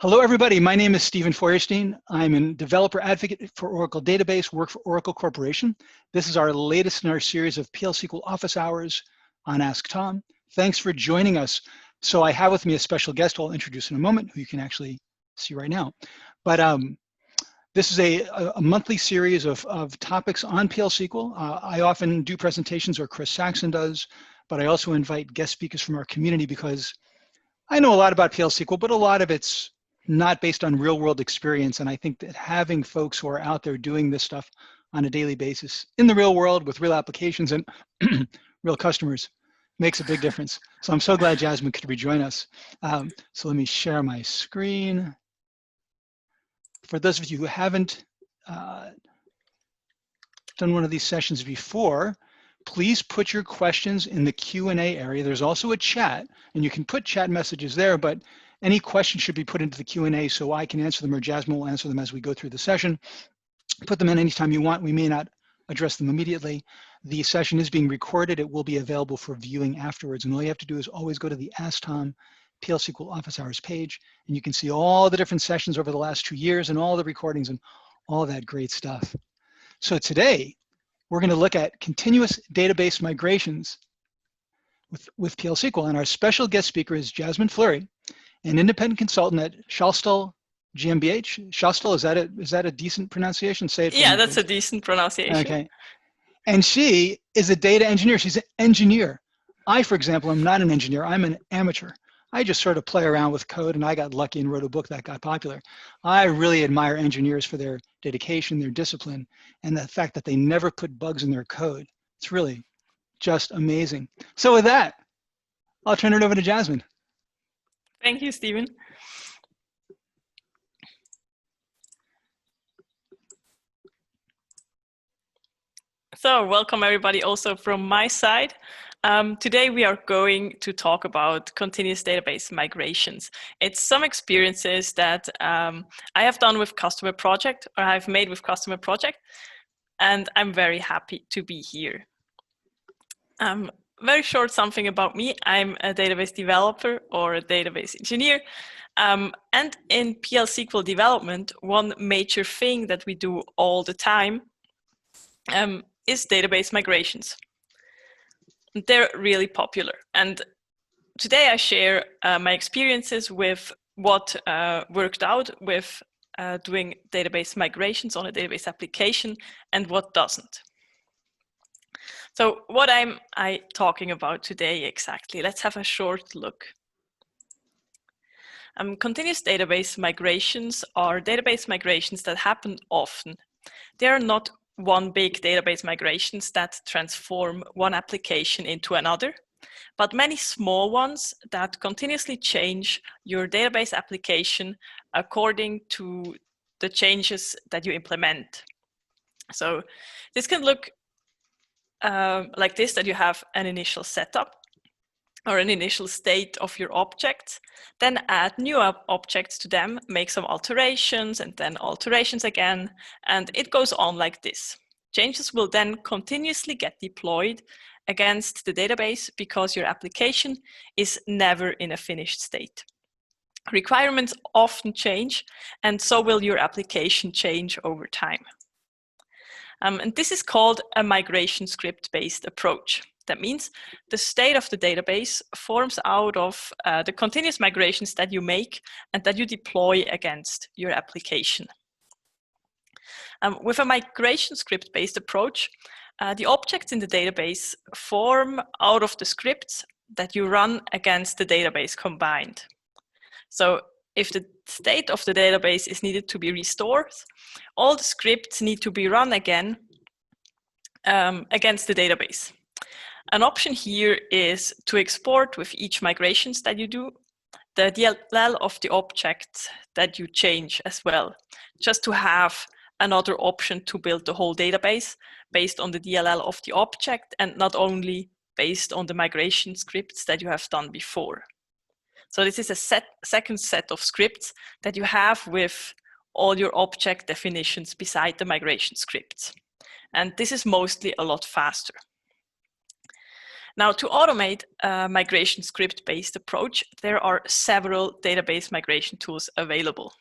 Hello, everybody. My name is Stephen Feuerstein. I'm a developer advocate for Oracle Database, work for Oracle Corporation. This is our latest in our series of SQL Office Hours on Ask Tom. Thanks for joining us. So I have with me a special guest who I'll introduce in a moment, who you can actually see right now. But this is a monthly series of topics on SQL. I often do presentations, or Chris Saxon does, but I also invite guest speakers from our community because I know a lot about SQL, but a lot of it's not based on real world experience. And I think that having folks who are out there doing this stuff on a daily basis in the real world with real applications and real customers makes a big difference. So I'm so glad Jasmine could rejoin us. So let me share my screen. For those of you who haven't done one of these sessions before, please put your questions in the Q&A area. There's also a chat, and you can put chat messages there, but any questions should be put into the Q&A so I can answer them, or Jasmine will answer them as we go through the session. Put them in anytime you want. We may not address them immediately. The session is being recorded. It will be available for viewing afterwards, and all you have to do is always go to the Ask Tom SQL Office Hours page, and you can see all the different sessions over the last 2 years and all the recordings and all that great stuff. So today, we're going to look at continuous database migrations with SQL, and our special guest speaker is Jasmine Fleury, an independent consultant at Schalstel GmbH. Schalstel, is that a decent pronunciation? Say it for me, Yeah, that's please. A decent pronunciation. Okay. And she is a data engineer. She's an engineer. I, for example, am not an engineer. I'm an amateur. I just sort of play around with code, and I got lucky and wrote a book that got popular. I really admire engineers for their dedication, their discipline, and the fact that they never put bugs in their code. It's really just amazing. So with that, I'll turn it over to Jasmine. Thank you, Stephen. So welcome everybody also from my side. Today we are going to talk about continuous database migrations. It's some experiences that I have done with customer project, or I've made with customer project, and I'm very happy to be here. Very short something about me. I'm a database developer or a database engineer. And in SQL development, one major thing that we do all the time is database migrations. They're really popular. And today I share my experiences with what worked out with doing database migrations on a database application and what doesn't. So what am I talking about today exactly? Let's have a short look. Continuous database migrations are database migrations that happen often. They are not one big database migrations that transform one application into another, but many small ones that continuously change your database application according to the changes that you implement. So this can look like this, that you have an initial setup or an initial state of your objects, then add new objects to them, make some alterations, and then alterations again, and it goes on like this. Changes will then continuously get deployed against the database because your application is never in a finished state. Requirements often change, and so will your application change over time. And this is called a migration script-based approach. That means the state of the database forms out of the continuous migrations that you make and that you deploy against your application. With a migration script-based approach, the objects in the database form out of the scripts that you run against the database combined. So if the state of the database is needed to be restored, all the scripts need to be run again against the database. An option here is to export with each migrations that you do the DLL of the object that you change as well, just to have another option to build the whole database based on the DLL of the object and not only based on the migration scripts that you have done before. So this is a second set of scripts that you have with all your object definitions beside the migration scripts. And this is mostly a lot faster. Now, to automate a migration script-based approach, there are several database migration tools available.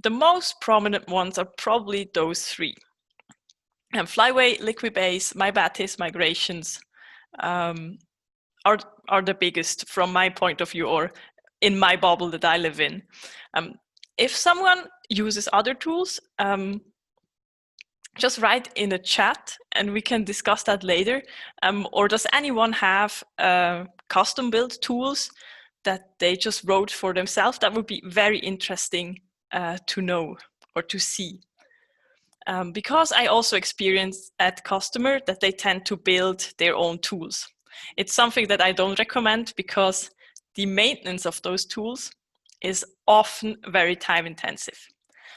The most prominent ones are probably those three. Flyway, Liquibase, MyBatis migrations are the biggest from my point of view, or in my bubble that I live in. If someone uses other tools, just write in the chat and we can discuss that later. Or does anyone have custom built tools that they just wrote for themselves? That would be very interesting to know or to see. Because I also experienced at customer that they tend to build their own tools. It's something that I don't recommend because the maintenance of those tools is often very time intensive.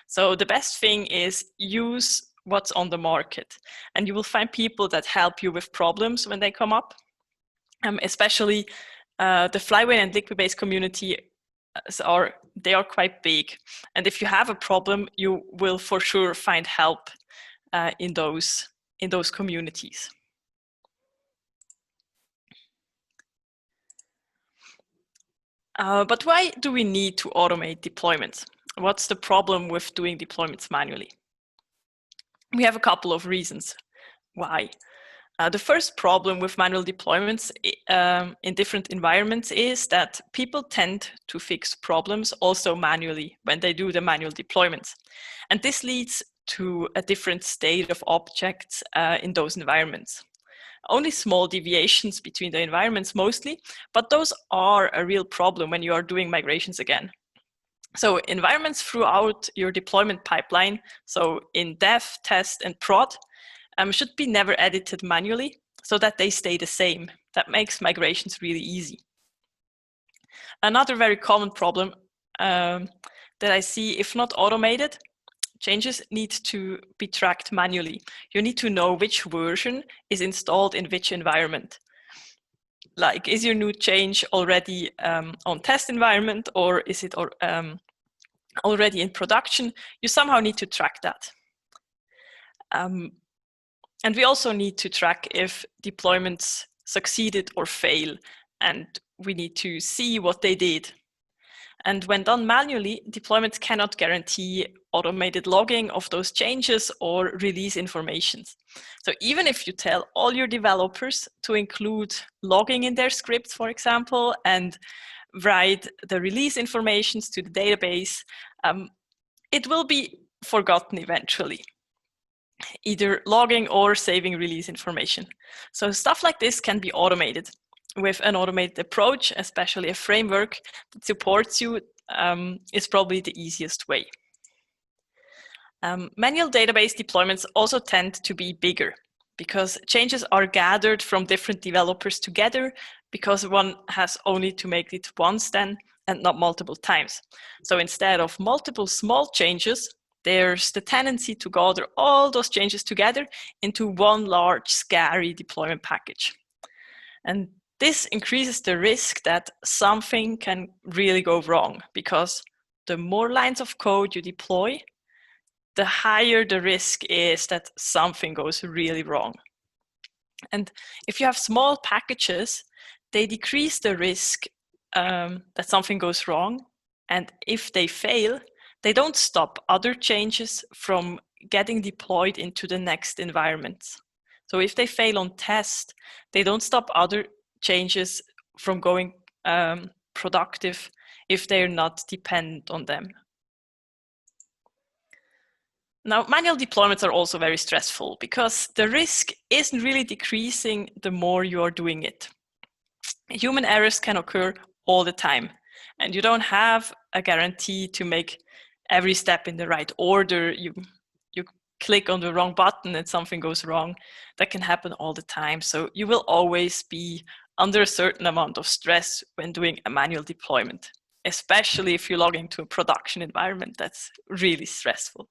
So the best thing is use what's on the market, and you will find people that help you with problems when they come up. Especially the Flyway and Liquibase community they are quite big, and if you have a problem, you will for sure find help in those communities. But why do we need to automate deployments? What's the problem with doing deployments manually? We have a couple of reasons why. The first problem with manual deployments in different environments is that people tend to fix problems also manually when they do the manual deployments. And this leads to a different state of objects in those environments. Only small deviations between the environments mostly, but those are a real problem when you are doing migrations again. So environments throughout your deployment pipeline, so in dev, test, and prod, should be never edited manually so that they stay the same. That makes migrations really easy. Another very common problem that I see, if not automated, changes need to be tracked manually. You need to know which version is installed in which environment. Like, is your new change already on test environment, or is it already in production? You somehow need to track that. And we also need to track if deployments succeeded or fail, and we need to see what they did. And when done manually, deployments cannot guarantee automated logging of those changes or release informations. So even if you tell all your developers to include logging in their scripts, for example, and write the release informations to the database, it will be forgotten eventually, either logging or saving release information. So stuff like this can be automated with an automated approach, especially a framework that supports you is probably the easiest way. Manual database deployments also tend to be bigger because changes are gathered from different developers together, because one has only to make it once then and not multiple times. So instead of multiple small changes, there's the tendency to gather all those changes together into one large, scary deployment package. And this increases the risk that something can really go wrong, because the more lines of code you deploy, the higher the risk is that something goes really wrong. And if you have small packages, they decrease the risk that something goes wrong. And if they fail, they don't stop other changes from getting deployed into the next environment. So if they fail on test, they don't stop other changes from going productive if they're not dependent on them. Now, manual deployments are also very stressful because the risk isn't really decreasing the more you are doing it. Human errors can occur all the time, and you don't have a guarantee to make every step in the right order. You click on the wrong button and something goes wrong. That can happen all the time. So you will always be under a certain amount of stress when doing a manual deployment, especially if you log into a production environment. That's really stressful.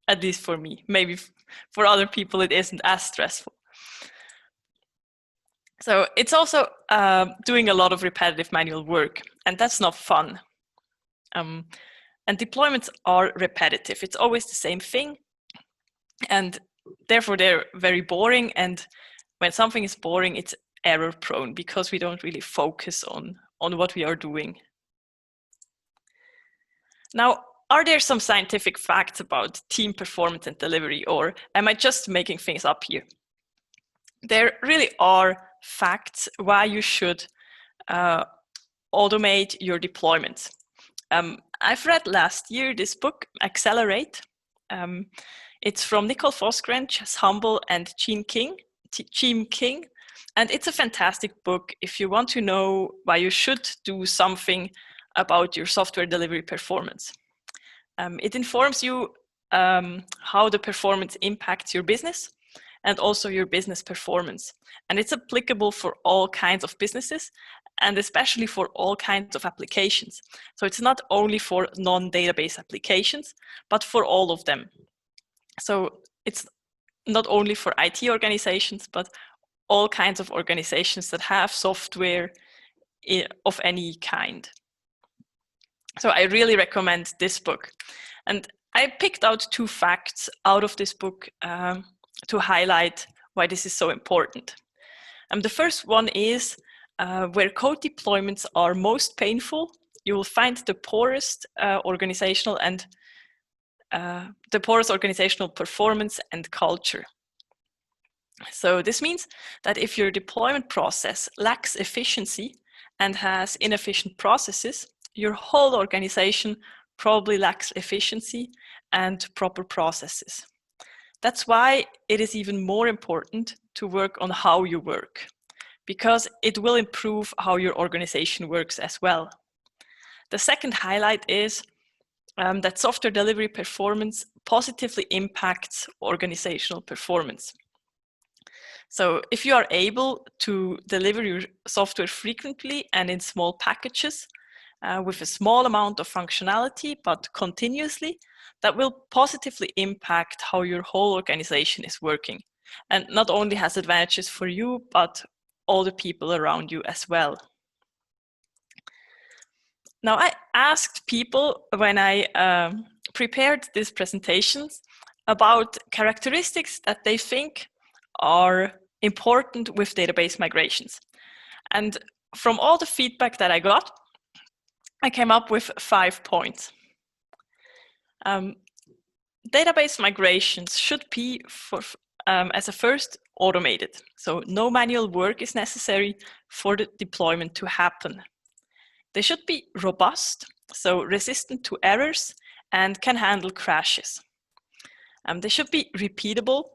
At least for me. Maybe for other people it isn't as stressful. So it's also doing a lot of repetitive manual work, and that's not fun. And deployments are repetitive. It's always the same thing, and therefore they're very boring, and when something is boring, it's error prone because we don't really focus on what we are doing. Now, are there some scientific facts about team performance and delivery, or am I just making things up here? There really are facts why you should automate your deployments. I've read last year this book, Accelerate. It's from Nicole Vosgrench, Humble, and Gene King, and it's a fantastic book if you want to know why you should do something about your software delivery performance. It informs you how the performance impacts your business and also your business performance. And it's applicable for all kinds of businesses and especially for all kinds of applications. So it's not only for non-database applications, but for all of them. So it's not only for IT organizations, but all kinds of organizations that have software of any kind. So I really recommend this book. And I picked out 2 facts out of this book to highlight why this is so important. The first one is where code deployments are most painful, you will find the poorest organizational performance and culture. So this means that if your deployment process lacks efficiency and has inefficient processes, your whole organization probably lacks efficiency and proper processes. That's why it is even more important to work on how you work, because it will improve how your organization works as well. The second highlight is that software delivery performance positively impacts organizational performance. So if you are able to deliver your software frequently and in small packages with a small amount of functionality, but continuously, that will positively impact how your whole organization is working. And not only has advantages for you, but all the people around you as well. Now, I asked people when I prepared these presentations about characteristics that they think are important with database migrations. And from all the feedback that I got, I came up with 5 points. Database migrations should be, as a first, automated. So no manual work is necessary for the deployment to happen. They should be robust, so resistant to errors and can handle crashes. They should be repeatable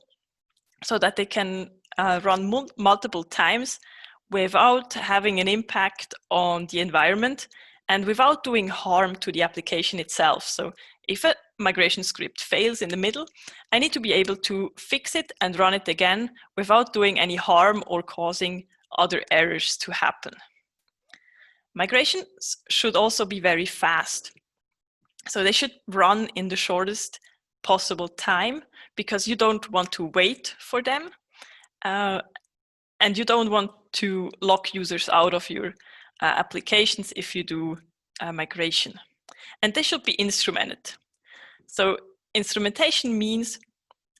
so that they can run multiple times without having an impact on the environment and without doing harm to the application itself. So if a migration script fails in the middle, I need to be able to fix it and run it again without doing any harm or causing other errors to happen. Migrations should also be very fast. So they should run in the shortest possible time because you don't want to wait for them and you don't want to lock users out of your applications if you do migration. And they should be instrumented. So instrumentation means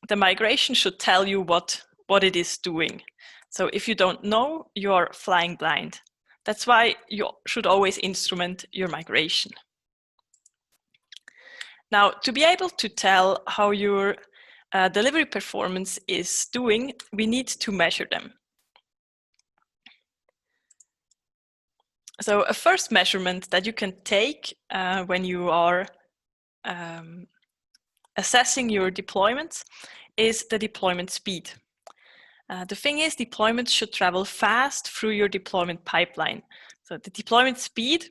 the migration should tell you what it is doing. So if you don't know, you are flying blind. That's why you should always instrument your migration. Now, to be able to tell how your delivery performance is doing, we need to measure them. So a first measurement that you can take when you are assessing your deployments is the deployment speed. The thing is, deployments should travel fast through your deployment pipeline. So the deployment speed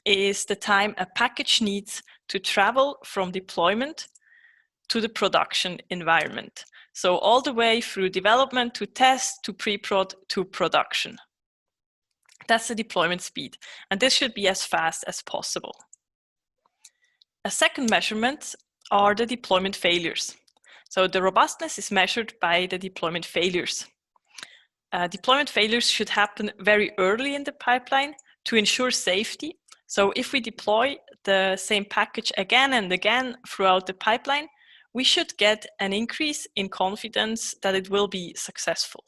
is the time a package needs to travel from deployment to the production environment. So all the way through development to test to pre-prod to production. That's the deployment speed. And this should be as fast as possible. A second measurement are the deployment failures. So the robustness is measured by the deployment failures. Deployment failures should happen very early in the pipeline to ensure safety. So if we deploy the same package again and again throughout the pipeline, we should get an increase in confidence that it will be successful.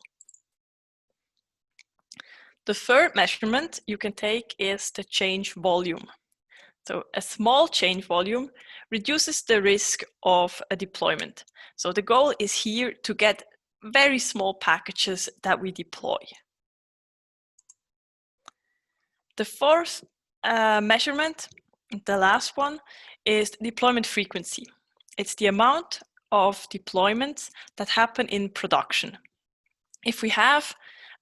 The third measurement you can take is the change volume. So a small change volume reduces the risk of a deployment. So the goal is here to get very small packages that we deploy. The fourth measurement, the last one, is deployment frequency. It's the amount of deployments that happen in production. If we have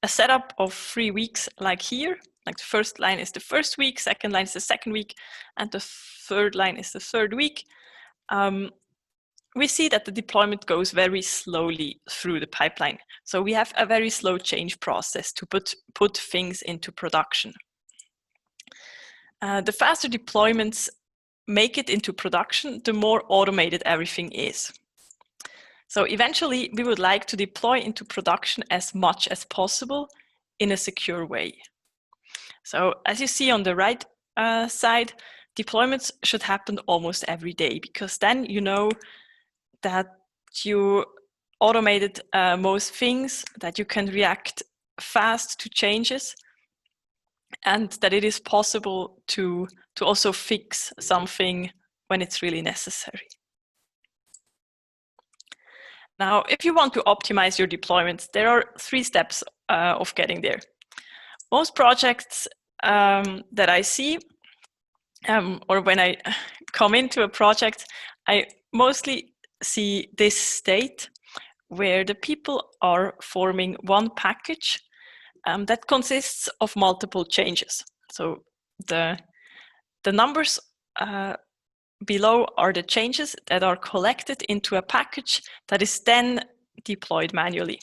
a setup of 3 weeks like here, like the first line is the first week, second line is the second week, and the third line is the third week, we see that the deployment goes very slowly through the pipeline. So we have a very slow change process to put things into production. The faster deployments make it into production, the more automated everything is. So eventually, we would like to deploy into production as much as possible in a secure way. So as you see on the right side, deployments should happen almost every day, because then you know that you automated most things, that you can react fast to changes, and that it is possible to also fix something when it's really necessary. Now, if you want to optimize your deployments, there are 3 steps of getting there. Most projects that I see, or when I come into a project, I mostly see this state where the people are forming one package that consists of multiple changes. So the numbers below are the changes that are collected into a package that is then deployed manually.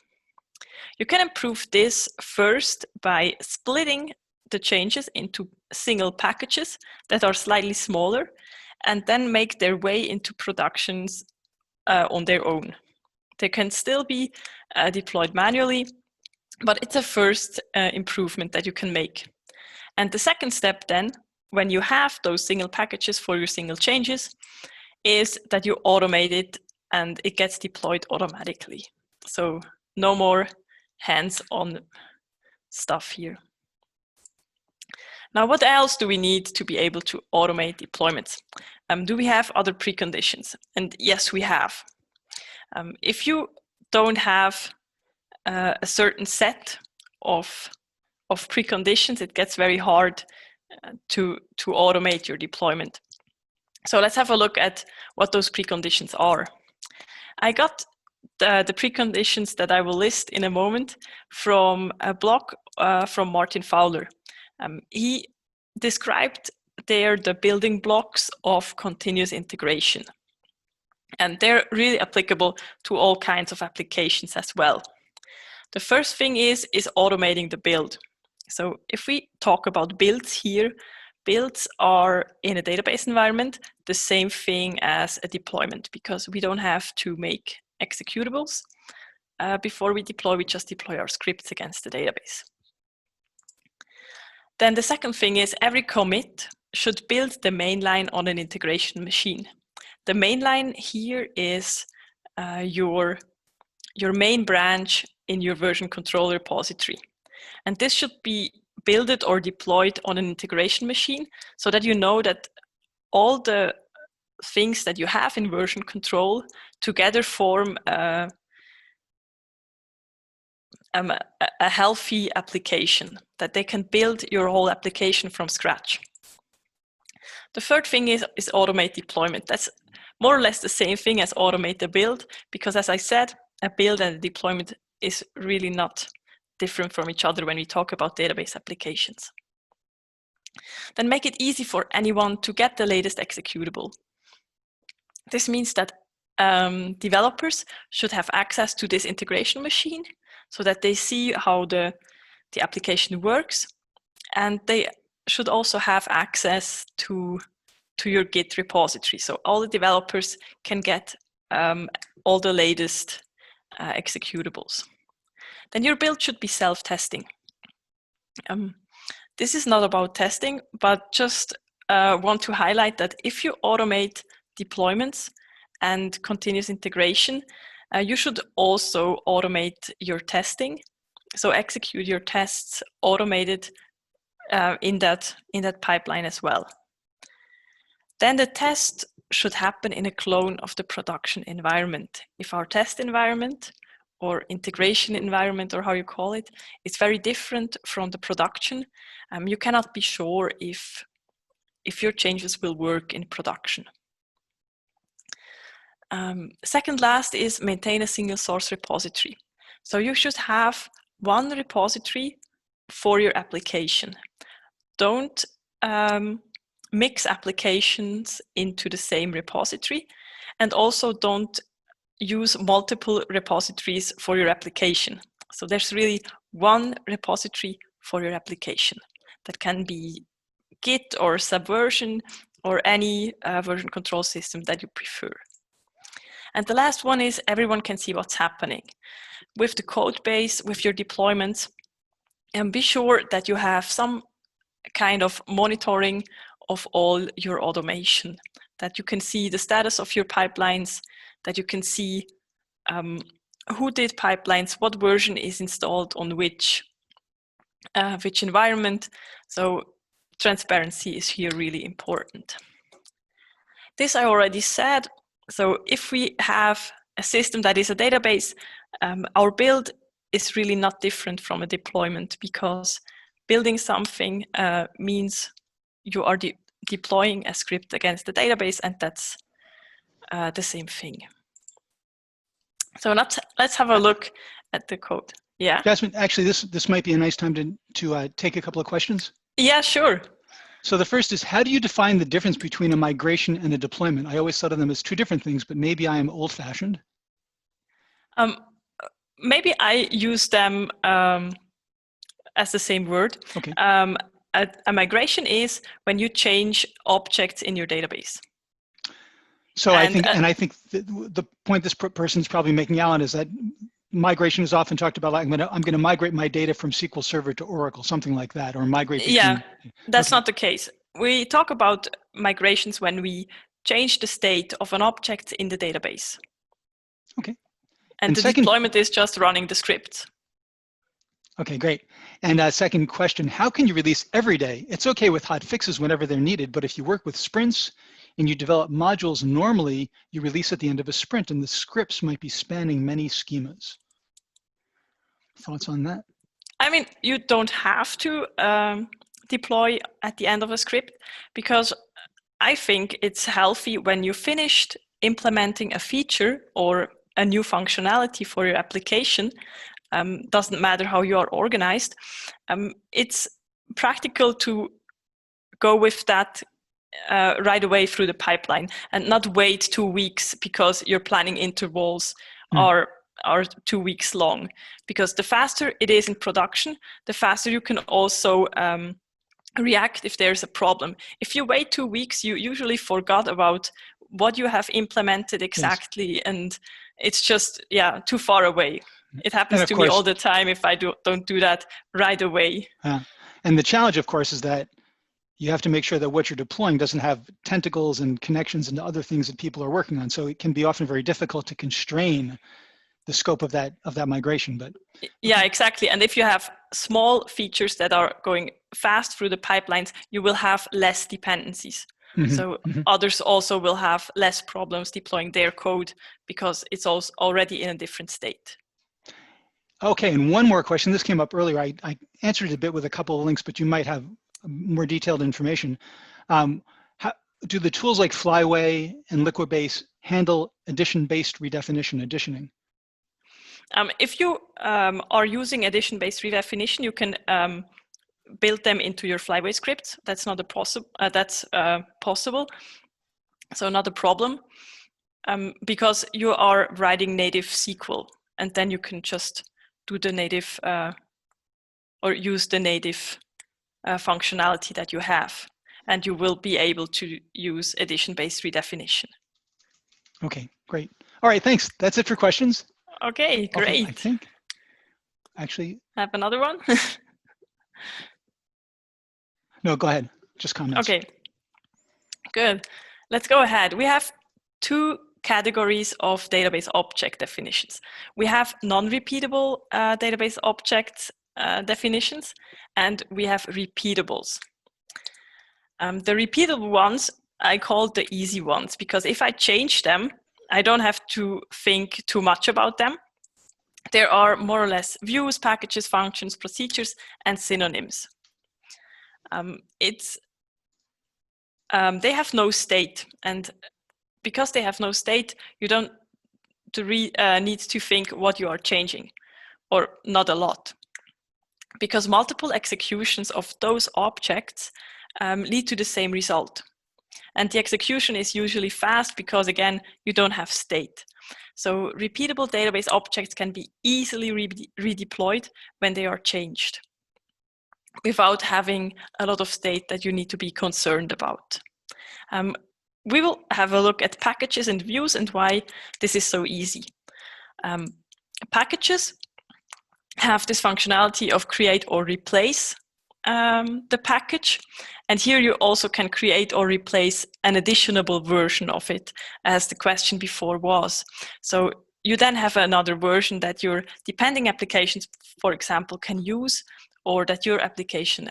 You can improve this first by splitting the changes into single packages that are slightly smaller and then make their way into productions on their own. They can still be deployed manually, but it's a first improvement that you can make. And the second step then, when you have those single packages for your single changes, is that you automate it and it gets deployed automatically. So no more hands-on stuff here. Now, what else do we need to be able to automate deployments? Do we have other preconditions? And yes, we have. If you don't have a certain set of preconditions, it gets very hard to automate your deployment. So let's have a look at what those preconditions are. I got the preconditions that I will list in a moment from a blog from Martin Fowler. He described there the building blocks of continuous integration. And they're really applicable to all kinds of applications as well. The first thing is automating the build. So if we talk about builds here, builds are in a database environment the same thing as a deployment, because we don't have to make executables before we deploy, we just deploy our scripts against the database. Then the second thing is every commit should build the mainline on an integration machine. The mainline here is your main branch in your version control repository. And this should be built or deployed on an integration machine so that you know that all the things that you have in version control together form a healthy application, that they can build your whole application from scratch. The third thing is automate deployment. That's more or less the same thing as automate the build, because as I said, a build and a deployment is really not different from each other when we talk about database applications. Then make it easy for anyone to get the latest executable. This means that developers should have access to this integration machine so that they see how the application works, and they should also have access to your Git repository. So all the developers can get all the latest executables. Then your build should be self-testing. This is not about testing, but just want to highlight that if you automate deployments and continuous integration, you should also automate your testing So execute your tests automated in that pipeline as well. Then the test should happen in a clone of the production environment. If our test environment or integration environment, or how you call it, is very different from the production, you cannot be sure if your changes will work in production. Second last is maintain a single source repository. So you should have one repository for your application. Don't mix applications into the same repository, and also don't use multiple repositories for your application. So there's really one repository for your application. That can be Git or Subversion or any version control system that you prefer. And the last one is everyone can see what's happening. With the code base, with your deployments, and be sure that you have some kind of monitoring of all your automation, that you can see the status of your pipelines, that you can see who did pipelines, what version is installed on which environment. So transparency is here really important. This I already said. So if we have a system that is a database, our build is really not different from a deployment, because building something means you are deploying a script against the database, and that's the same thing. So let's have a look at the code. Yeah. Jasmine, actually, this might be a nice time to take a couple of questions. Yeah, sure. So the first is, how do you define the difference between a migration and a deployment? I always thought of them as two different things, but maybe I am old-fashioned. Maybe I use them as the same word. Okay. A migration is when you change objects in your database. So I think the point this person's probably making, Alan, is that migration is often talked about like I'm going to migrate my data from SQL Server to Oracle, something like that, or migrate between. Yeah, that's okay. not the case. We talk about migrations when we change the state of an object in the database. Okay. And the deployment is just running the script. Okay, great. And second question, how can you release every day? It's okay with hot fixes whenever they're needed, but if you work with sprints and you develop modules, normally you release at the end of a sprint, and the scripts might be spanning many schemas. Thoughts on that? I mean, you don't have to deploy at the end of a script, because I think it's healthy when you finished implementing a feature or a new functionality for your application. Doesn't matter how you are organized. It's practical to go with that right away through the pipeline and not wait 2 weeks because your planning intervals are 2 weeks long. Because the faster it is in production, the faster you can also react if there's a problem. If you wait 2 weeks, you usually forgot about what you have implemented exactly, yes. And it's just too far away. It happens to me all the time if I don't do that right away. And the challenge, of course, is that you have to make sure that what you're deploying doesn't have tentacles and connections into other things that people are working on. So it can be often very difficult to constrain the scope of that migration. But yeah, exactly. And if you have small features that are going fast through the pipelines, you will have less dependencies. So others also will have less problems deploying their code because it's also already in a different state. Okay, and one more question. This came up earlier. I answered it a bit with a couple of links, but you might have more detailed information. How do the tools like Flyway and Liquibase handle addition-based redefinition, additioning? If you are using addition-based redefinition, you can build them into your Flyway scripts. That's not possible. So not a problem, because you are writing native SQL, and then you can just do the native or use the native functionality that you have, and you will be able to use addition-based redefinition. Okay, great. All right, thanks. That's it for questions. Okay, great. I think, actually. Have another one? No, go ahead. Just comments. Okay, good. Let's go ahead. We have 2 categories of database object definitions. We have non-repeatable database object definitions, and we have repeatables. The repeatable ones I call the easy ones, because if I change them, I don't have to think too much about them. There are more or less views, packages, functions, procedures, and synonyms. They have no state, and because they have no state, you don't need to think what you are changing, or not a lot. Because multiple executions of those objects lead to the same result. And the execution is usually fast because, again, you don't have state. So repeatable database objects can be easily redeployed when they are changed, without having a lot of state that you need to be concerned about. We will have a look at packages and views and why this is so easy. Packages have this functionality of create or replace the package. And here you also can create or replace an additionable version of it, as the question before was. So you then have another version that your depending applications, for example, can use, or that your application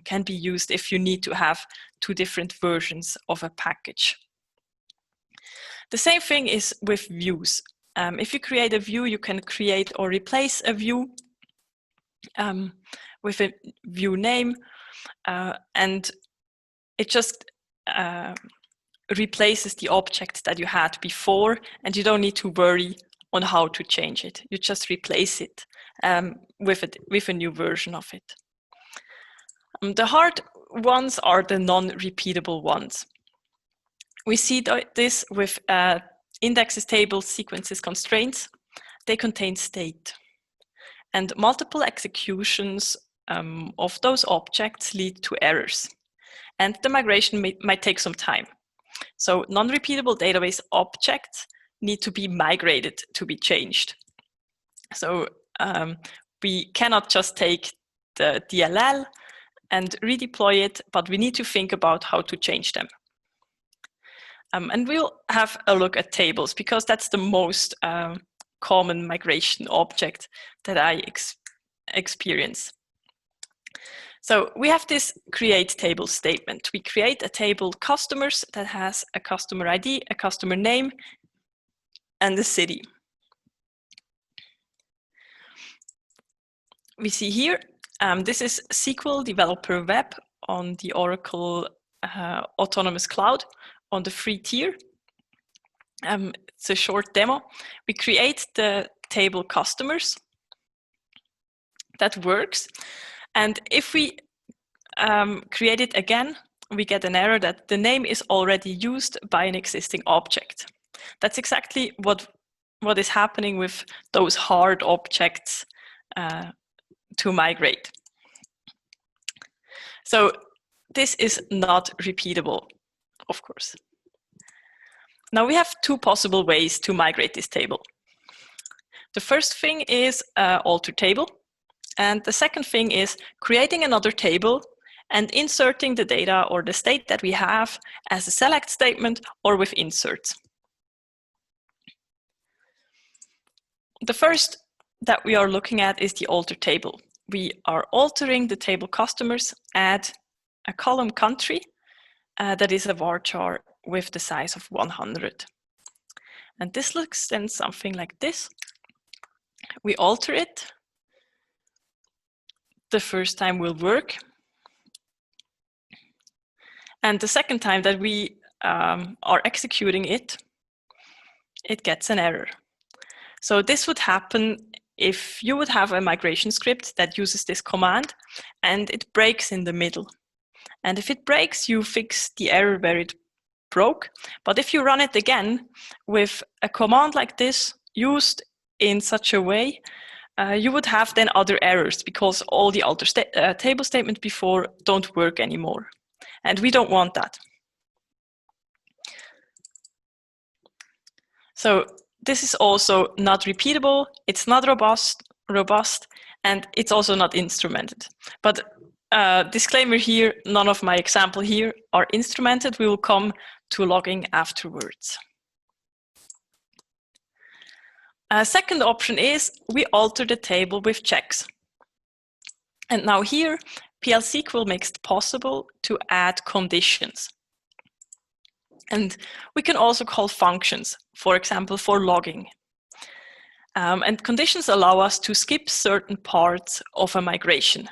can be used if you need to have two different versions of a package. The same thing is with views. If you create a view, you can create or replace a view with a view name, and it just replaces the object that you had before, and you don't need to worry on how to change it. You just replace it with a new version of it. The hard ones are the non-repeatable ones. We see this with indexes, tables, sequences, constraints. They contain state. And multiple executions of those objects lead to errors. And the migration might take some time. So non-repeatable database objects need to be migrated to be changed. So we cannot just take the DLL and redeploy it, but we need to think about how to change them. And we'll have a look at tables, because that's the most common migration object that I experience. So we have this create table statement. We create a table customers that has a customer ID, a customer name, and the city. We see here, this is SQL Developer Web on the Oracle Autonomous Cloud on the free tier. It's a short demo. We create the table customers. That works. And if we create it again, we get an error that the name is already used by an existing object. That's exactly what is happening with those hard objects to migrate. So this is not repeatable, of course. Now we have two possible ways to migrate this table. The first thing is alter table. And the second thing is creating another table and inserting the data or the state that we have as a select statement or with inserts. The first that we are looking at is the alter table. We are altering the table customers, add a column country that is a varchar with the size of 100. And this looks then something like this. We alter it. The first time will work. And the second time that we are executing it, it gets an error. So this would happen if you would have a migration script that uses this command and it breaks in the middle. And if it breaks, you fix the error where it broke. But if you run it again with a command like this used in such a way, you would have then other errors because all the alter table statements before don't work anymore. And we don't want that. So this is also not repeatable, it's not robust, and it's also not instrumented. But disclaimer here, none of my example here are instrumented. We will come to logging afterwards. A second option is we alter the table with checks. And now here, PL SQL makes it possible to add conditions. And we can also call functions, for example, for logging. And conditions allow us to skip certain parts of a migration.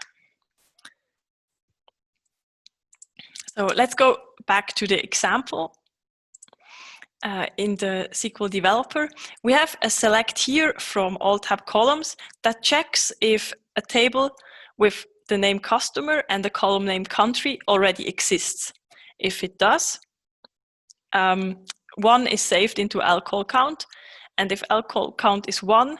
So let's go back to the example. In the SQL developer, we have a select here from all tab columns that checks if a table with the name customer and the column name country already exists. If it does, one is saved into alcol count, and if alcol count is 1,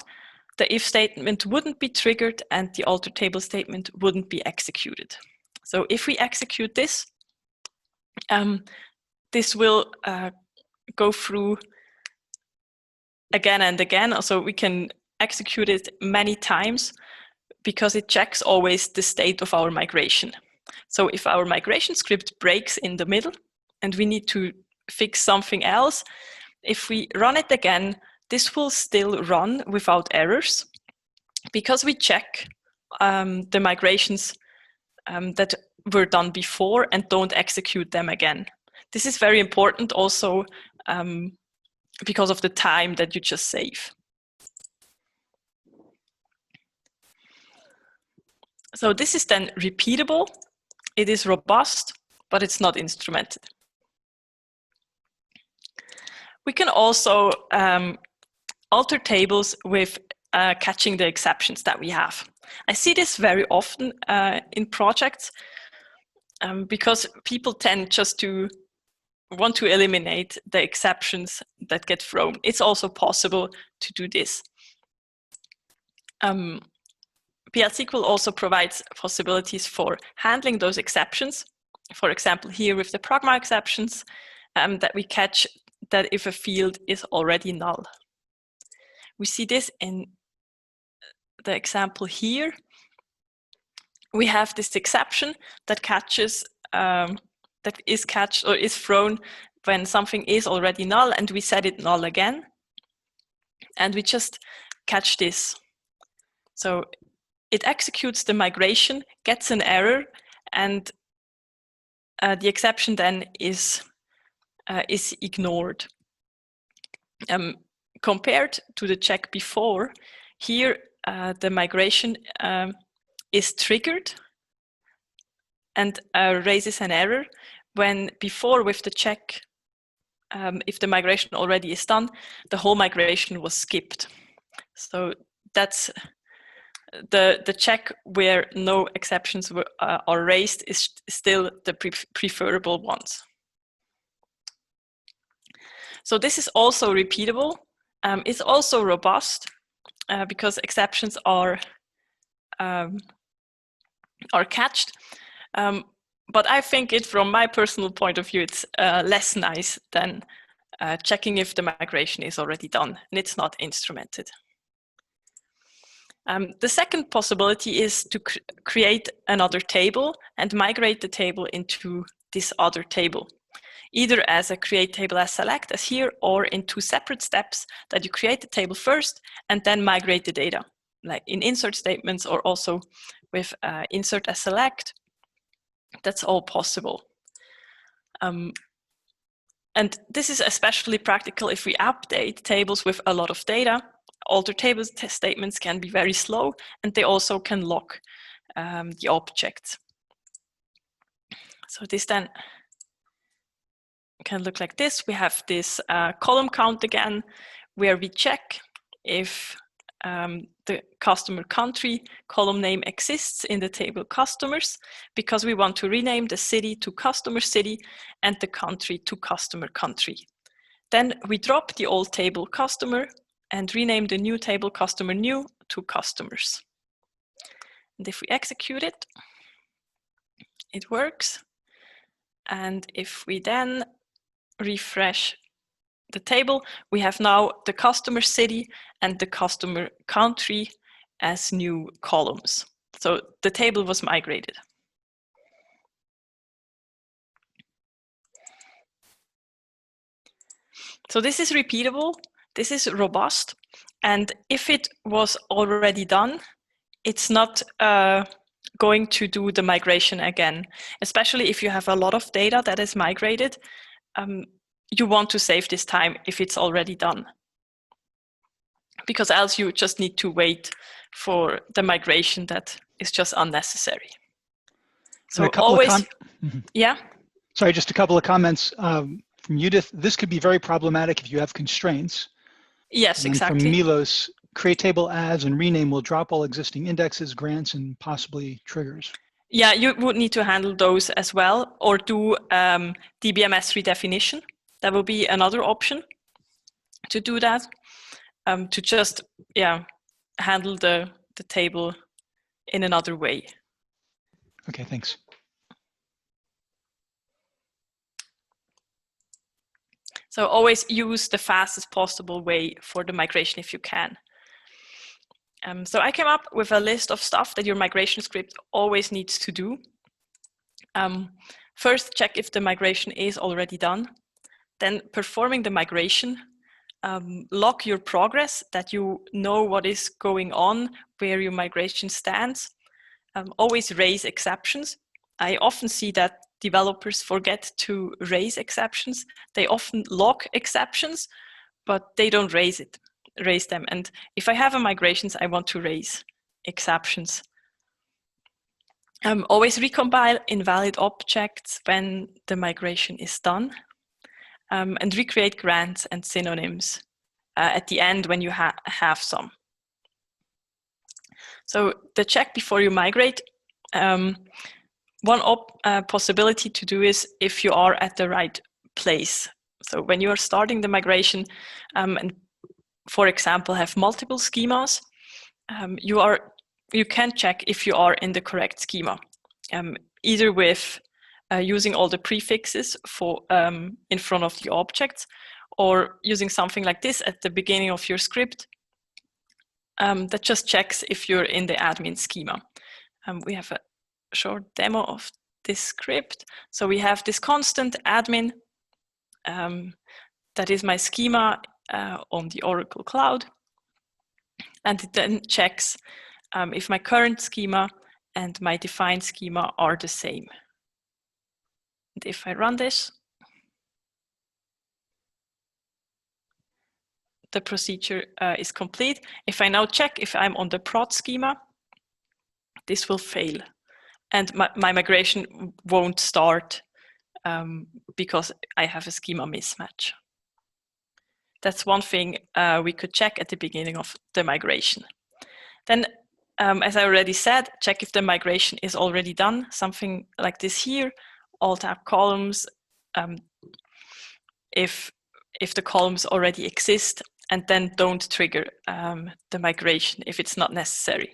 the if statement wouldn't be triggered and the alter table statement wouldn't be executed. So if we execute this, this will go through again and again. So we can execute it many times because it checks always the state of our migration. So if our migration script breaks in the middle and we need to fix something else, if we run it again, this will still run without errors because we check the migrations that were done before and don't execute them again. This is very important also because of the time that you just save. So this is then repeatable. It is robust, but it's not instrumented. We can also alter tables with catching the exceptions that we have. I see this very often in projects because people tend just to want to eliminate the exceptions that get thrown. It's also possible to do this. PL SQL also provides possibilities for handling those exceptions. For example, here with the pragma exceptions, that we catch that if a field is already null. We see this in the example here. We have this exception that catches, that is catched or is thrown when something is already null, and we set it null again. And we just catch this. So it executes the migration, gets an error, and the exception then is ignored. Compared to the check before, here the migration is triggered and raises an error, when before with the check, if the migration already is done, the whole migration was skipped. So that's the check where no exceptions are raised is still the preferable ones. So this is also repeatable. It's also robust because exceptions are catched. But I think it, from my personal point of view, it's less nice than checking if the migration is already done and it's not instrumented. The second possibility is to create another table and migrate the table into this other table, either as a create table as select as here, or in 2 separate steps that you create the table first and then migrate the data, like in insert statements or also with insert as select. That's all possible. And this is especially practical if we update tables with a lot of data. Alter table statements can be very slow, and they also can lock the objects. So this then can look like this. We have this column count again, where we check if the customer country column name exists in the table customers, because we want to rename the city to customer city and the country to customer country. Then we drop the old table customer and rename the new table customer new to customers. And if we execute it, it works. And if we then refresh the table, we have now the customer city and the customer country as new columns. So the table was migrated. So this is repeatable, this is robust, And if it was already done, it's not going to do the migration again, especially if you have a lot of data that is migrated. You want to save this time if it's already done, because else you just need to wait for the migration that is just unnecessary. So always, yeah. Sorry, just a couple of comments from Judith. This could be very problematic if you have constraints. Yes, and exactly. From Milos, create table adds and rename will drop all existing indexes, grants, and possibly triggers. Yeah, you would need to handle those as well, or do DBMS redefinition. That will be another option to do that, to just handle the table in another way. Okay, thanks. So always use the fastest possible way for the migration if you can. So I came up with a list of stuff that your migration script always needs to do. First, check if the migration is already done. Then performing the migration, log your progress, that you know what is going on, where your migration stands. Always raise exceptions. I often see that developers forget to raise exceptions. They often log exceptions, but they don't raise them. And if I have a migrations, I want to raise exceptions. Always recompile invalid objects when the migration is done, and recreate grants and synonyms at the end when you have some. So the check before you migrate, one possibility to do is if you are at the right place. So when you are starting the migration, and for example have multiple schemas, you can check if you are in the correct schema, either with using all the prefixes for in front of the objects, or using something like this at the beginning of your script that just checks if you're in the admin schema. We have a short demo of this script. So we have this constant admin, that is my schema on the Oracle Cloud, and it then checks if my current schema and my defined schema are the same. And if I run this, the procedure is complete. If I now check if I'm on the prod schema, this will fail. And my migration won't start because I have a schema mismatch. That's one thing we could check at the beginning of the migration. Then, as I already said, check if the migration is already done. Something like this here, Alt-Tab columns, if the columns already exist, and then don't trigger the migration if it's not necessary.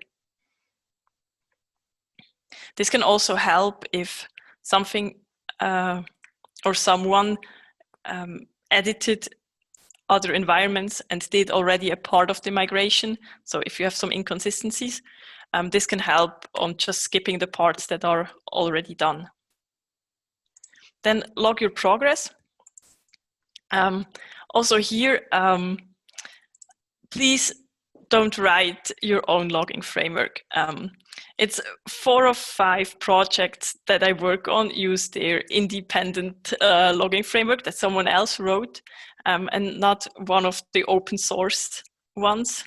This can also help if something or someone edited other environments and did already a part of the migration. So if you have some inconsistencies, this can help on just skipping the parts that are already done. Then log your progress. Also here, please don't write your own logging framework. It's 4 or 5 projects that I work on use their independent logging framework that someone else wrote, and not one of the open sourced ones.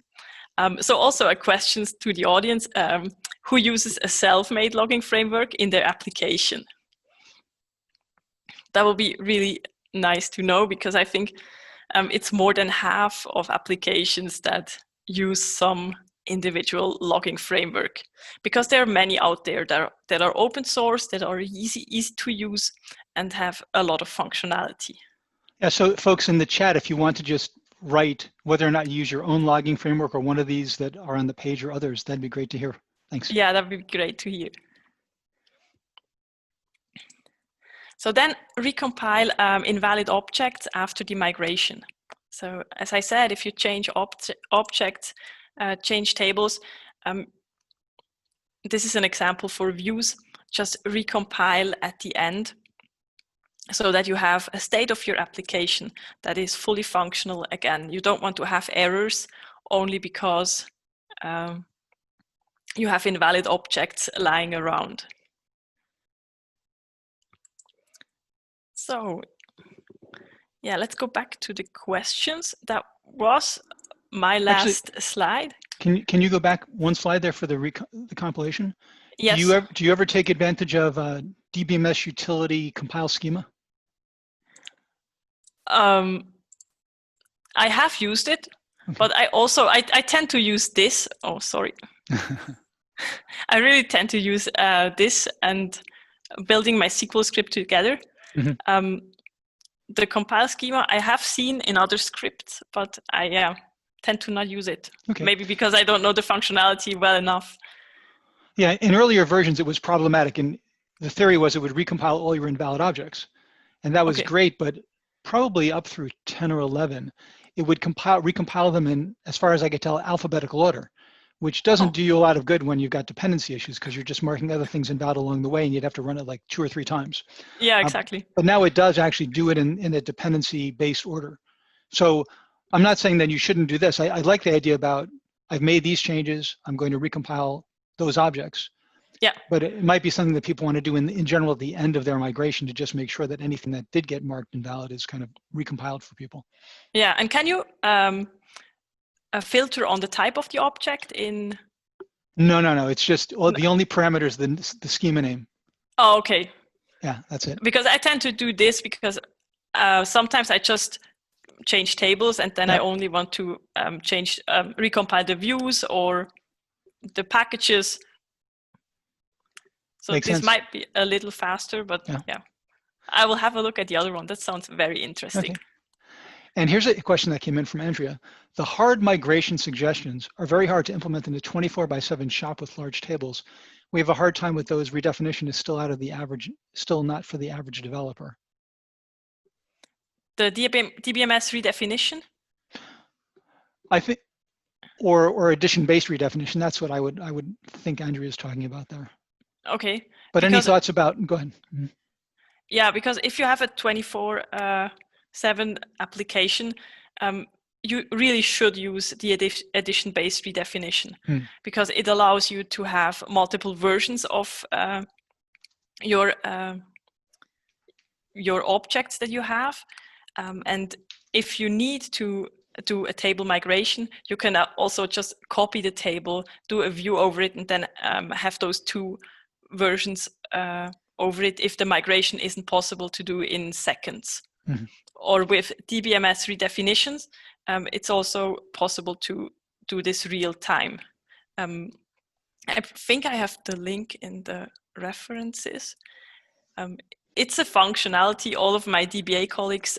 So also a question to the audience, who uses a self-made logging framework in their application? That will be really nice to know, because I think it's more than half of applications that use some individual logging framework, because there are many out there that are open source, that are easy to use and have a lot of functionality. Yeah, so folks in the chat, if you want to just write whether or not you use your own logging framework or one of these that are on the page or others, that'd be great to hear. Thanks. Yeah, that'd be great to hear. So then recompile invalid objects after the migration. So as I said, if you change objects, change tables, this is an example for views, just recompile at the end so that you have a state of your application that is fully functional again. You don't want to have errors only because you have invalid objects lying around. So yeah, let's go back to the questions. That was my last slide. Can you go back one slide there for the compilation? Yes. Do you ever take advantage of DBMS utility compile schema? I have used it, okay. But I tend to use this. Oh, sorry. I really tend to use this and building my SQL script together. Mm-hmm. The compile schema I have seen in other scripts, but I tend to not use it. Okay. Maybe because I don't know the functionality well enough. Yeah, in earlier versions it was problematic, and the theory was it would recompile all your invalid objects. And that was okay. Great, but probably up through 10 or 11, it would recompile them in, as far as I could tell, alphabetical order, which doesn't do you a lot of good when you've got dependency issues, because you're just marking other things invalid along the way and you'd have to run it like 2 or 3 times. Yeah, exactly. But now it does actually do it in a dependency-based order. So I'm not saying that you shouldn't do this. I like the idea about, I've made these changes, I'm going to recompile those objects. Yeah. But it might be something that people want to do in general at the end of their migration, to just make sure that anything that did get marked invalid is kind of recompiled for people. Yeah, and can you filter on the type of the object in? No. It's just the only parameter is the schema name. Oh, okay. Yeah, that's it. Because I tend to do this because sometimes I just change tables and then I only want to recompile the views or the packages. So Makes this sense. might be a little faster, but yeah. I will have a look at the other one. That sounds very interesting. Okay. And here's a question that came in from Andrea. The hard migration suggestions are very hard to implement in a 24/7 shop with large tables. We have a hard time with those. Redefinition is still still not for the average developer. The DBMS redefinition? I think, or addition-based redefinition. That's what I would think Andrea is talking about there. Okay. But any thoughts about? Go ahead. Mm-hmm. Yeah, because if you have a 24/7 application, you really should use the addition-based redefinition because it allows you to have multiple versions of your objects that you have. And if you need to do a table migration, you can also just copy the table, do a view over it, and then have those 2 versions over it if the migration isn't possible to do in seconds. Mm-hmm. Or with DBMS redefinitions, it's also possible to do this real time. I think I have the link in the references. It's a functionality all of my DBA colleagues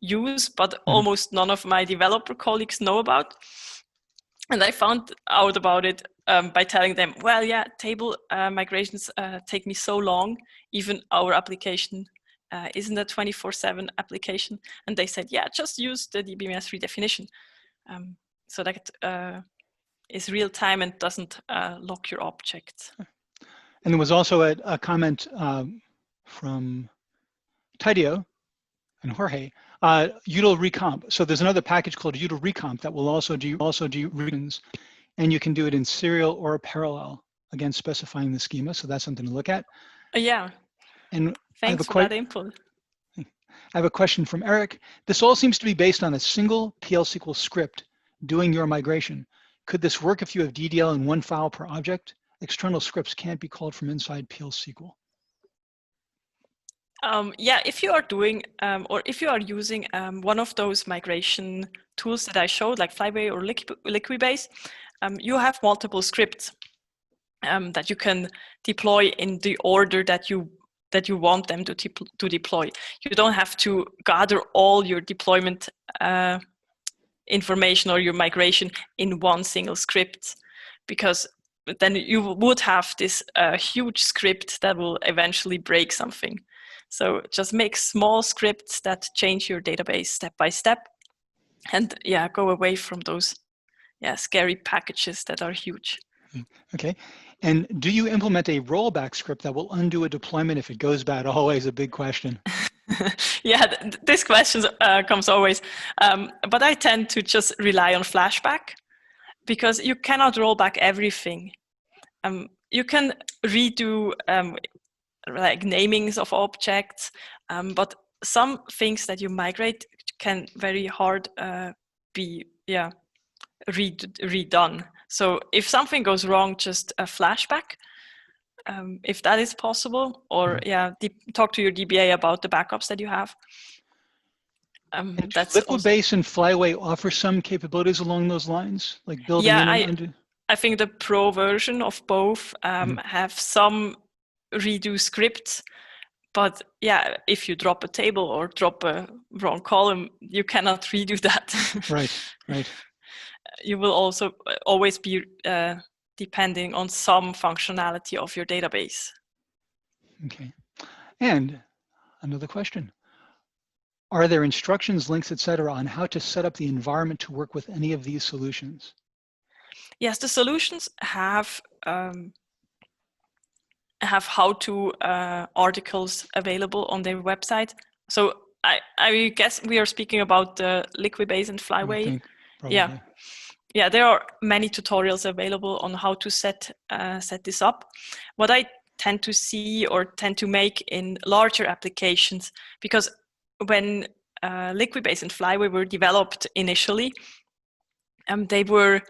use, but almost none of my developer colleagues know about. And I found out about it by telling them, well, yeah, table migrations take me so long. Even our application isn't a 24/7 application. And they said, yeah, just use the DBMS redefinition. So that is real time and doesn't lock your objects. And there was also a comment from Tidio and Jorge, util recomp. So there's another package called util recomp that will also do regions, and you can do it in serial or parallel, again specifying the schema. So that's something to look at. Yeah. And thanks for that input. I have a question from Eric. This all seems to be based on a single PL SQL script doing your migration. Could this work if you have DDL in one file per object? External scripts can't be called from inside PL SQL. Yeah, if you are doing or if you are using one of those migration tools that I showed, like Flyway or Liquibase, you have multiple scripts that you can deploy in the order that you want them to deploy. You don't have to gather all your deployment information or your migration in one single script, because then you would have this huge script that will eventually break something. So just make small scripts that change your database step by step, and yeah, go away from those scary packages that are huge. Okay. And do you implement a rollback script that will undo a deployment if it goes bad? Always a big question. Yeah, this question comes always. But I tend to just rely on flashback. because you cannot roll back everything. You can redo like namings of objects, but some things that you migrate can very hard be redone. So if something goes wrong, just a flashback, if that is possible, or talk to your DBA about the backups that you have. That's Liquibase and Flyway offer some capabilities along those lines, like building in and undo? I think the Pro version of both have some redo scripts, but yeah, if you drop a table or drop a wrong column, you cannot redo that. Right. You will also always be depending on some functionality of your database. Okay. And another question. Are there instructions, links, etc., on how to set up the environment to work with any of these solutions? Yes, the solutions have how-to articles available on their website. So I guess we are speaking about the Liquibase and Flyway. Yeah, there are many tutorials available on how to set this up. What I tend to see or tend to make in larger applications, because when Liquibase and Flyway were developed initially, they were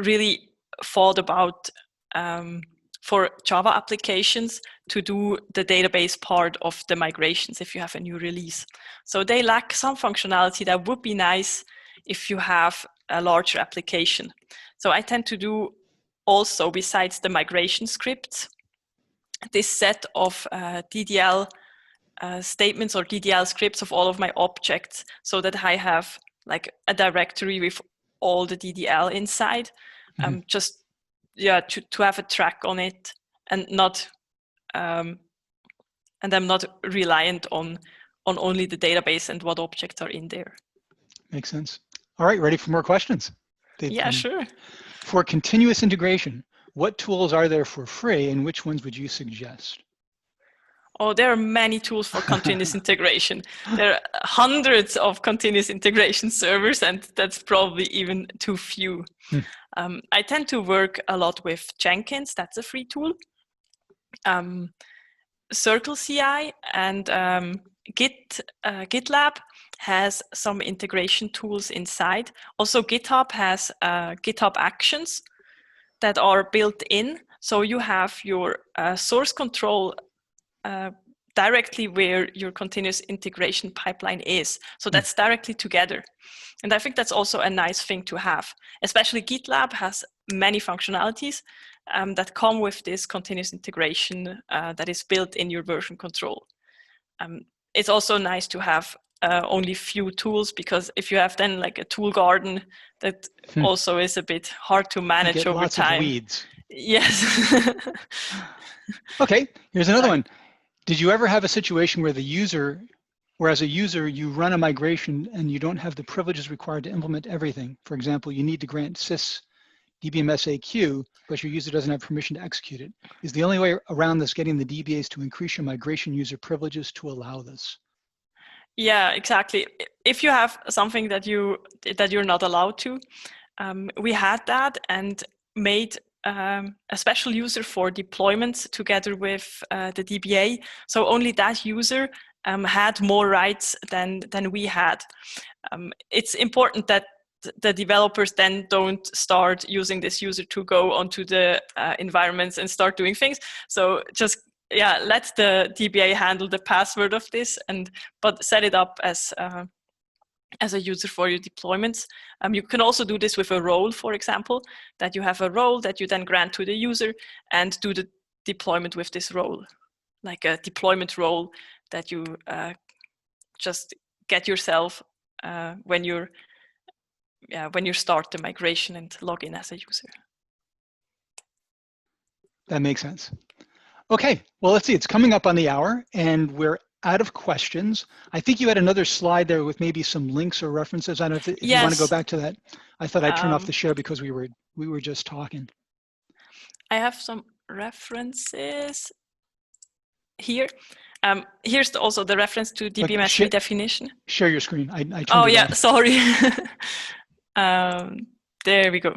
really thought about for Java applications to do the database part of the migrations if you have a new release. So they lack some functionality that would be nice if you have a larger application. So I tend to do also, besides the migration scripts, this set of DDL statements or DDL scripts of all of my objects, so that I have like a directory with all the DDL inside, just to have a track on it, and not and I'm not reliant on only the database and what objects are in there. Makes sense. All right, ready for more questions? Sure. For continuous integration, what tools are there for free and which ones would you suggest? Oh, there are many tools for continuous integration. There are hundreds of continuous integration servers, and that's probably even too few. I tend to work a lot with Jenkins. That's a free tool. Circle CI and GitLab has some integration tools inside. Also, GitHub has GitHub Actions that are built in. So you have your source control directly where your continuous integration pipeline is. So that's directly together. And I think that's also a nice thing to have. Especially GitLab has many functionalities that come with this continuous integration that is built in your version control. It's also nice to have only few tools, because if you have then like a tool garden, that also is a bit hard to manage over lots time. Of weeds. Yes. Okay, here's another one. Did you ever have a situation where as a user, you run a migration and you don't have the privileges required to implement everything? For example, you need to grant sys DBMSAQ, but your user doesn't have permission to execute it. Is the only way around this getting the DBAs to increase your migration user privileges to allow this? Yeah, exactly. If you have something that you're not allowed to, we had that and made a special user for deployments together with the DBA. So only that user had more rights than we had. It's important that the developers then don't start using this user to go onto the environments and start doing things. So just let the DBA handle the password of this, but set it up as a user for your deployments. You can also do this with a role, for example, that you have a role that you then grant to the user and do the deployment with this role, like a deployment role that you just get yourself when you start the migration and log in as a user. That makes sense. Okay, well, let's see. It's coming up on the hour, and we're out of questions. I think you had another slide there with maybe some links or references. I don't know if you want to go back to that. I thought I'd turn off the share because we were just talking. I have some references here. Here's also the reference to DBMS redefinition. Share your screen. I turned it it off. Sorry. There we go.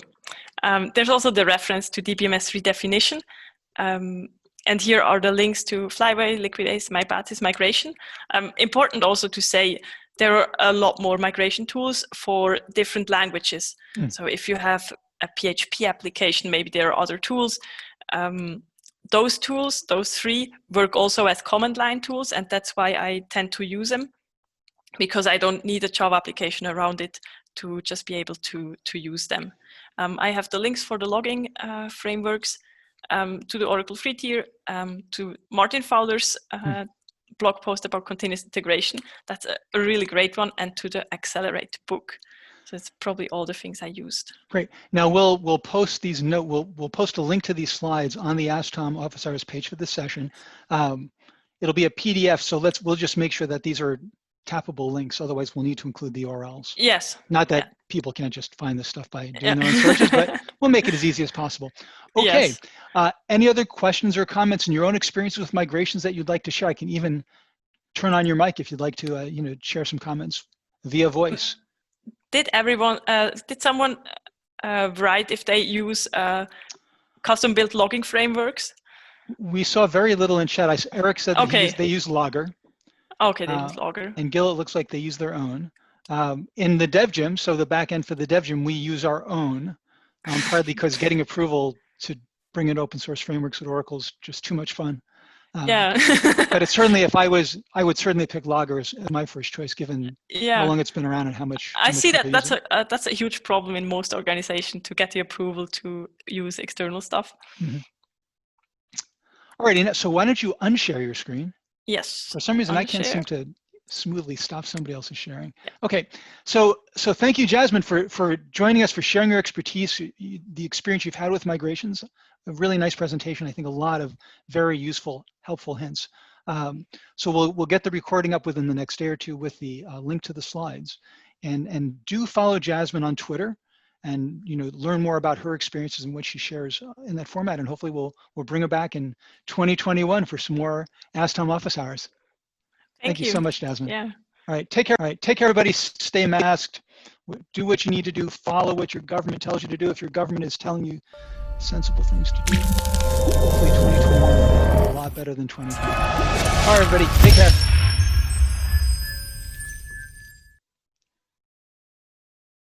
There's also the reference to DBMS redefinition. And here are the links to Flyway, Liquidase, MyBatis, Migration. Important also to say there are a lot more migration tools for different languages. So if you have a PHP application, maybe there are other tools. Those tools, those three, work also as command line tools, and that's why I tend to use them, because I don't need a Java application around it to just be able to use them. I have the links for the logging frameworks, to the Oracle free tier, to Martin Fowler's blog post about continuous integration. That's a really great one, and to the Accelerate book. So it's probably all the things I used. Great. Now we'll post these we'll post a link to these slides on the Ask Tom Office Hours page for this session. It'll be a PDF, so we'll just make sure that these are tappable links. Otherwise, we'll need to include the URLs. Yes. Not that people can't just find this stuff by doing their own searches, but we'll make it as easy as possible. Okay. Yes. Any other questions or comments in your own experiences with migrations that you'd like to share? I can even turn on your mic if you'd like to, share some comments via voice. Did someone write if they use custom-built logging frameworks? We saw very little in chat. Eric said that they use Logger. Okay, they use Logger. And Gil, it looks like they use their own. In the dev gym, so the back end for the dev gym, we use our own, partly because getting approval to bring in open source frameworks at Oracle is just too much fun. But it's certainly, I would certainly pick Logger as my first choice, given how long it's been around and how much. I see that's a huge problem in most organizations, to get the approval to use external stuff. Mm-hmm. All right, so why don't you unshare your screen? Yes. For some reason, I can't seem to smoothly stop somebody else's sharing. Okay, so thank you, Jasmine, for joining us, for sharing your expertise, the experience you've had with migrations. A really nice presentation. I think a lot of very useful, helpful hints. So we'll get the recording up within the next day or two with the link to the slides, and do follow Jasmine on Twitter, and learn more about her experiences and what she shares in that format. And hopefully we'll bring her back in 2021 for some more Ask Tom Office Hours. Thank you so much, Jasmine. Yeah. All right, take care. All right, take care, everybody. Stay masked. Do what you need to do. Follow what your government tells you to do. If your government is telling you sensible things to do, hopefully 2021 will be a lot better than 2020. All right, everybody, take care.